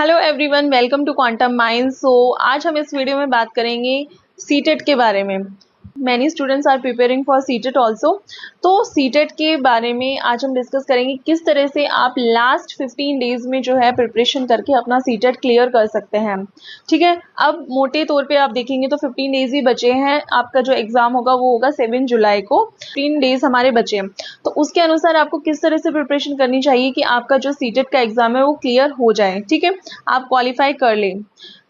Hello everyone, welcome to quantum mind. आज हम इस वीडियो में बात करेंगे सीटेट के बारे में। Many students are preparing for CTET also. तो सीटेट के बारे में आज हम डिस्कस करेंगे किस तरह से आप लास्ट 15 डेज में जो है प्रिपरेशन करके अपना सीटेट क्लियर कर सकते हैं। ठीक है, अब मोटे तौर पे आप देखेंगे तो 15 डेज ही बचे हैं। आपका जो एग्जाम होगा वो होगा 7 जुलाई को। 15 डेज हमारे बचे हैं, तो उसके अनुसार आपको किस तरह से प्रिपरेशन करनी चाहिए कि आपका जो सीटेट का एग्जाम है वो क्लियर हो जाए। ठीक है, आप क्वालिफाई कर लें।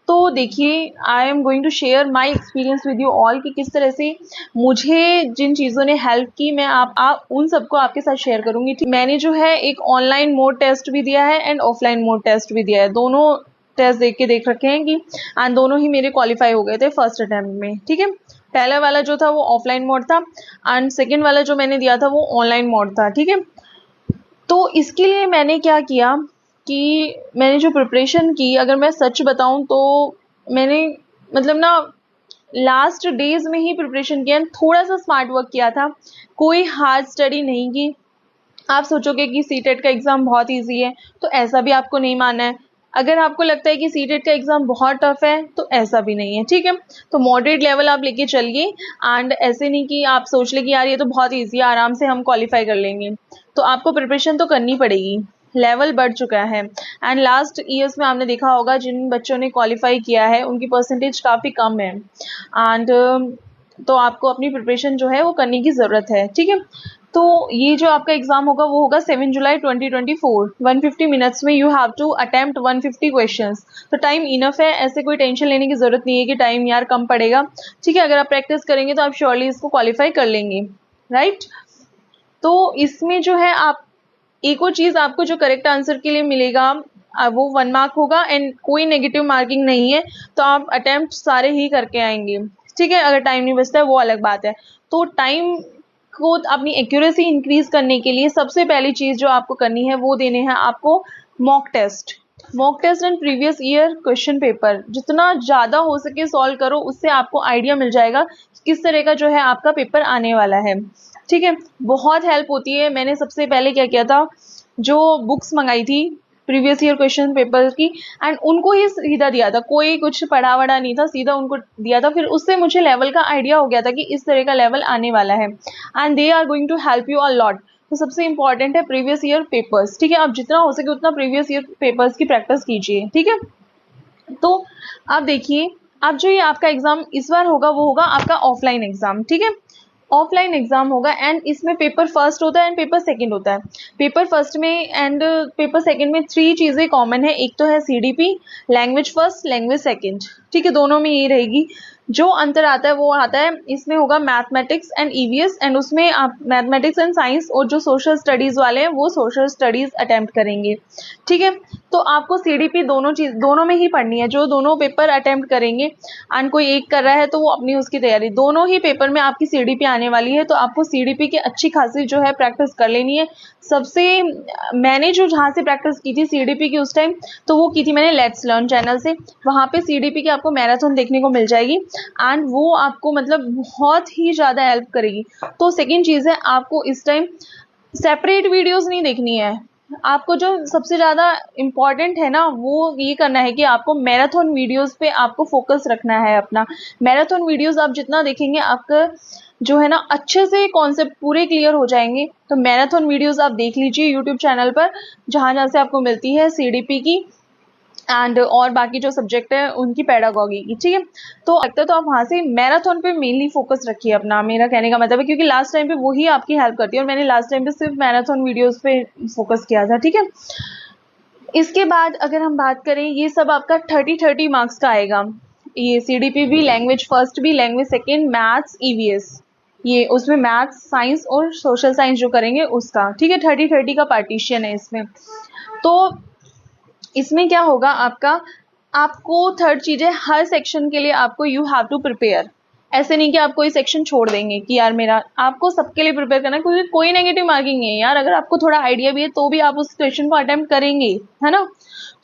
तो देखिए, I am going to share my experience with you all कि किस तरह से मुझे जिन चीज़ों ने हेल्प की, मैं आप उन सबको आपके साथ शेयर करूंगी। मैंने जो है एक ऑनलाइन मोड टेस्ट भी दिया है एंड ऑफलाइन मोड टेस्ट भी दिया है। दोनों टेस्ट देख रखे हैं कि एंड दोनों ही मेरे क्वालिफाई हो गए थे फर्स्ट अटेम्प्ट में। ठीक है, पहला वाला जो था वो ऑफलाइन मोड था एंड सेकेंड वाला जो मैंने दिया था वो ऑनलाइन मोड था। ठीक है, तो इसके लिए मैंने क्या किया कि मैंने जो प्रिपरेशन की, अगर मैं सच बताऊं तो मैंने मतलब ना लास्ट डेज में ही प्रिपरेशन किया, थोड़ा सा स्मार्ट वर्क किया था, कोई हार्ड स्टडी नहीं की। आप सोचोगे कि सीटेट का एग्ज़ाम बहुत इजी है, तो ऐसा भी आपको नहीं मानना है। अगर आपको लगता है कि सीटेट का एग्ज़ाम बहुत टफ है तो ऐसा भी नहीं है। ठीक है, तो मॉडरेट लेवल आप लेके चलिए एंड ऐसे नहीं कि आप सोच ले कि यार ये तो बहुत इजी है, आराम से हम क्वालिफाई कर लेंगे। तो आपको प्रिपरेशन तो करनी पड़ेगी, लेवल बढ़ चुका है। एंड लास्ट ईयर्स में आपने देखा होगा जिन बच्चों ने क्वालिफाई किया है उनकी परसेंटेज काफ़ी कम है एंड तो आपको अपनी प्रिपरेशन जो है वो करने की ज़रूरत है। ठीक है, तो ये जो आपका एग्जाम होगा वो होगा 7 जुलाई 2024। 150 मिनट्स में you have to attempt 150 questions. तो टाइम इनफ है, ऐसे कोई टेंशन लेने की ज़रूरत नहीं है कि टाइम यार कम पड़ेगा। ठीक है, अगर आप प्रैक्टिस करेंगे तो आप श्योरली इसको क्वालिफाई कर लेंगे, राइट। तो इसमें जो है आप एक और चीज़ आपको जो करेक्ट आंसर के लिए मिलेगा वो 1 मार्क होगा एंड कोई नेगेटिव मार्किंग नहीं है। तो आप अटेम्प्ट सारे ही करके आएंगे। ठीक है, अगर टाइम नहीं बचता है वो अलग बात है। तो टाइम को अपनी एक्यूरेसी इंक्रीज करने के लिए सबसे पहली चीज़ जो आपको करनी है वो देने हैं आपको mock test. Mock test and previous year question paper जितना ज़्यादा हो सके सॉल्व करो, उससे आपको आइडिया मिल जाएगा किस तरह का जो है आपका पेपर आने वाला है। ठीक है, बहुत हेल्प होती है। मैंने सबसे पहले क्या किया था, जो बुक्स मंगाई थी प्रीवियस ईयर क्वेश्चन पेपर की एंड उनको ही सीधा दिया था, कोई कुछ पढ़ा वढ़ा नहीं था, सीधा उनको दिया था। फिर उससे मुझे लेवल का आइडिया हो गया था कि इस तरह का लेवल आने वाला है and they are going to help you a lot. तो सबसे इंपॉर्टेंट है प्रीवियस ईयर पेपर्स। ठीक है, आप जितना हो सके उतना प्रीवियस ईयर पेपर्स की प्रैक्टिस कीजिए। ठीक है, तो आप देखिए, अब जो ये आपका एग्जाम इस बार होगा वो होगा आपका ऑफलाइन एग्जाम। ठीक है, ऑफलाइन एग्जाम होगा एंड इसमें पेपर फर्स्ट होता है एंड पेपर सेकंड होता है। पेपर फर्स्ट में एंड पेपर सेकंड में 3 चीज़ें कॉमन है। एक तो है CDP, language first, language second. ठीक है, दोनों में ये रहेगी। जो अंतर आता है वो आता है, इसमें होगा मैथमेटिक्स एंड ईवीएस एंड उसमें आप मैथमेटिक्स एंड साइंस, और जो सोशल स्टडीज़ वाले हैं वो सोशल स्टडीज़ अटेम्प्ट करेंगे। ठीक है, तो आपको सीडीपी दोनों में ही पढ़नी है। जो दोनों पेपर अटेम्प्ट करेंगे एंड कोई एक कर रहा है तो वो अपनी उसकी तैयारी, दोनों ही पेपर में आपकी सीडीपी आने वाली है। तो आपको सीडीपी की अच्छी खासी जो है प्रैक्टिस कर लेनी है। सबसे मैंने जो जहाँ से प्रैक्टिस की थी सीडीपी की उस टाइम, तो वो की थी मैंने लेट्स लर्न चैनल से। वहाँ पे सीडीपी की आपको मैराथन देखने को मिल जाएगी एंड वो आपको मतलब बहुत ही ज़्यादा हेल्प करेगी। तो सेकेंड चीज़ है, आपको इस टाइम सेपरेट वीडियोस नहीं देखनी है। आपको जो सबसे ज़्यादा इम्पॉर्टेंट है ना वो ये करना है कि आपको मैराथन वीडियोस पे आपको फोकस रखना है अपना। मैराथन वीडियोस आप जितना देखेंगे आपका जो है ना अच्छे से कॉन्सेप्ट पूरे क्लियर हो जाएंगे। तो मैराथन वीडियोस आप देख लीजिए यूट्यूब चैनल पर, जहाँ जहाँ से आपको मिलती है सीडीपी की एंड और बाकी जो सब्जेक्ट है उनकी पेडागॉगी की। ठीक है, तो लगता है तो आप वहाँ से मैराथन पे मेनली फोकस रखिए अपना, मेरा कहने का मतलब है, क्योंकि लास्ट टाइम पे वही आपकी हेल्प करती है और मैंने लास्ट टाइम पे सिर्फ मैराथन वीडियोस पे फोकस किया था। ठीक है, इसके बाद अगर हम बात करें, ये सब आपका 30 मार्क्स का आएगा। ये सीडीपी भी, लैंग्वेज फर्स्ट भी, लैंग्वेज सेकेंड, मैथ्स, ईवीएस, ये उसमें मैथ्स, साइंस और सोशल साइंस जो करेंगे उसका। ठीक है, 30 का पार्टीशन है इसमें। तो इसमें क्या होगा आपका, आपको थर्ड चीज़ है, हर सेक्शन के लिए आपको यू हैव टू प्रिपेयर। ऐसे नहीं कि आप कोई सेक्शन छोड़ देंगे कि यार मेरा, आपको सबके लिए प्रिपेयर करना है, क्योंकि कोई नेगेटिव मार्किंग नहीं है यार। अगर आपको थोड़ा आइडिया भी है तो भी आप उस क्वेश्चन को अटेम्प्ट करेंगे, है ना।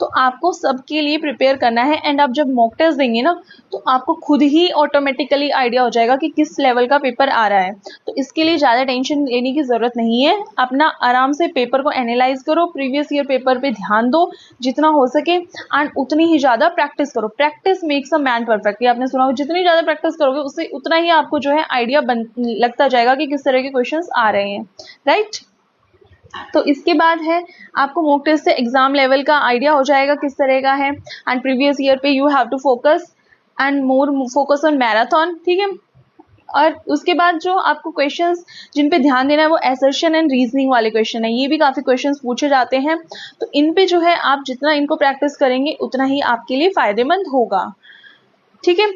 तो आपको सबके लिए प्रिपेयर करना है। एंड आप जब मॉक टेस्ट देंगे ना, तो आपको खुद ही ऑटोमेटिकली आइडिया हो जाएगा कि किस लेवल का पेपर आ रहा है। तो इसके लिए ज़्यादा टेंशन लेने की ज़रूरत नहीं है। अपना आराम से पेपर को एनालाइज करो, प्रीवियस ईयर पेपर पे ध्यान दो जितना हो सके, एंड उतनी ही ज़्यादा प्रैक्टिस करो। Practice makes a man perfect, ये आपने सुना होगा। जितनी ज़्यादा प्रैक्टिस करोगे उससे उतना ही आपको जो है आइडिया लगता जाएगा कि किस तरह के क्वेश्चंस आ रहे हैं, राइट। तो इसके बाद है, आपको मॉक टेस्ट से एग्जाम लेवल का आइडिया हो जाएगा किस तरह का है। एंड प्रीवियस ईयर पे you have to focus and more focus on marathon, ठीक है। और उसके बाद जो आपको क्वेश्चंस जिन पे ध्यान देना है वो असर्शन एंड रीजनिंग वाले क्वेश्चन है। ये भी काफ़ी क्वेश्चंस पूछे जाते हैं, तो इन पे जो है आप जितना इनको प्रैक्टिस करेंगे उतना ही आपके लिए फ़ायदेमंद होगा, ठीक है।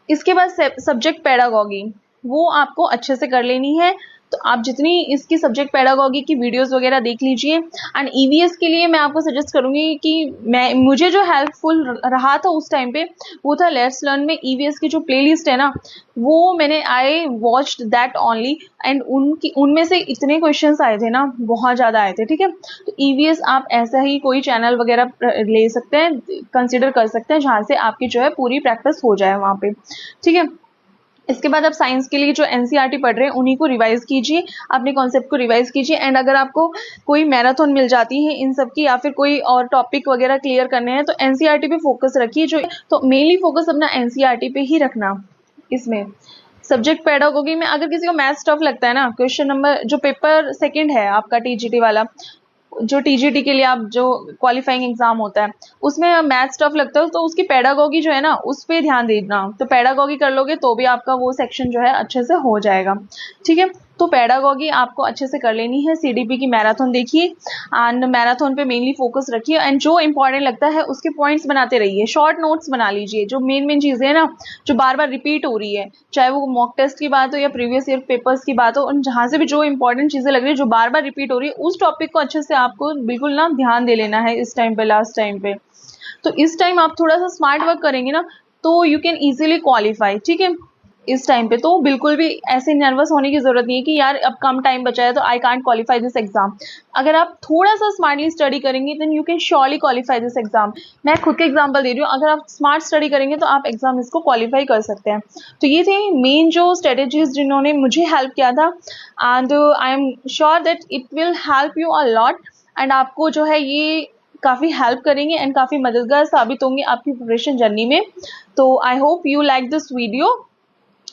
इसके बाद सब्जेक्ट पेडागॉगी, वो आपको अच्छे से कर लेनी है। तो आप जितनी इसकी सब्जेक्ट पेडागॉगी की वीडियोस वगैरह देख लीजिए। एंड ईवीएस के लिए मैं आपको सजेस्ट करूंगी कि मुझे जो हेल्पफुल रहा था उस टाइम पे वो था लेट्स लर्न में ईवीएस की जो प्लेलिस्ट है ना, वो मैंने I watched that only. And उनमें से इतने क्वेश्चंस आए थे ना, बहुत ज़्यादा आए थे, ठीक है। तो ईवीएस आप ऐसा ही कोई चैनल वगैरह ले सकते हैं, कंसिडर कर सकते हैं, जहाँ से आपकी जो है पूरी प्रैक्टिस हो जाए वहाँ पे, ठीक है। इसके बाद आप साइंस के लिए जो एनसीईआरटी पढ़ रहे हैं उन्हीं को रिवाइज कीजिए, अपने कॉन्सेप्ट को रिवाइज कीजिए। एंड अगर आपको कोई मैराथन मिल जाती है इन सब की, या फिर कोई और टॉपिक वगैरह क्लियर करने हैं, तो एनसीईआरटी पे फोकस रखिए। जो तो मेनली फोकस अपना एनसीईआरटी पे ही रखना। इसमें सब्जेक्ट पेडागोगी में अगर किसी को मैथ्स टफ लगता है ना, क्वेश्चन नंबर जो पेपर सेकंड है आपका टीजीटी वाला, जो टीजीटी के लिए आप जो क्वालिफाइंग एग्जाम होता है उसमें मैथ्स टफ लगता है, तो उसकी पेडागॉगी जो है ना उस पर ध्यान देना। तो पेडागॉगी कर लोगे तो भी आपका वो सेक्शन जो है अच्छे से हो जाएगा, ठीक है। तो पेडागॉगी आपको अच्छे से कर लेनी है। सीडीपी की मैराथन देखिए एंड मैराथन पे मेनली फोकस रखिए। एंड जो इंपॉर्टेंट लगता है उसके पॉइंट्स बनाते रहिए, शॉर्ट नोट्स बना लीजिए। जो मेन चीज़ें हैं ना जो बार बार रिपीट हो रही है, चाहे वो मॉक टेस्ट की बात हो या प्रीवियस ईयर पेपर्स की बात हो, उन जहाँ से भी जो इंपॉर्टेंट चीज़ें लग रही है जो बार बार रिपीट हो रही है, उस टॉपिक को अच्छे से आपको बिल्कुल ना ध्यान दे लेना है इस टाइम पे, लास्ट टाइम पे। तो इस टाइम आप थोड़ा सा स्मार्ट वर्क करेंगे ना तो यू कैन ईजिली क्वालिफाई, ठीक है। इस टाइम पे तो बिल्कुल भी ऐसे नर्वस होने की जरूरत नहीं है कि यार अब कम टाइम बचा है तो I can't qualify this exam. अगर आप थोड़ा सा स्मार्टली स्टडी करेंगे then you can surely qualify this exam. मैं खुद के एग्जांपल दे रही हूँ, अगर आप स्मार्ट स्टडी करेंगे तो आप एग्जाम इसको क्वालिफाई कर सकते हैं। तो ये थे मेन जो स्ट्रेटेजीज जिन्होंने मुझे हेल्प किया था, and I am sure that it will help you a lot. And आपको जो है ये काफ़ी हेल्प करेंगे एंड काफ़ी मददगार साबित होंगे आपकी प्रिपरेशन जर्नी में। तो I hope you like this video.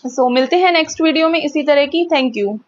So मिलते हैं नेक्स्ट वीडियो में इसी तरह की। Thank you.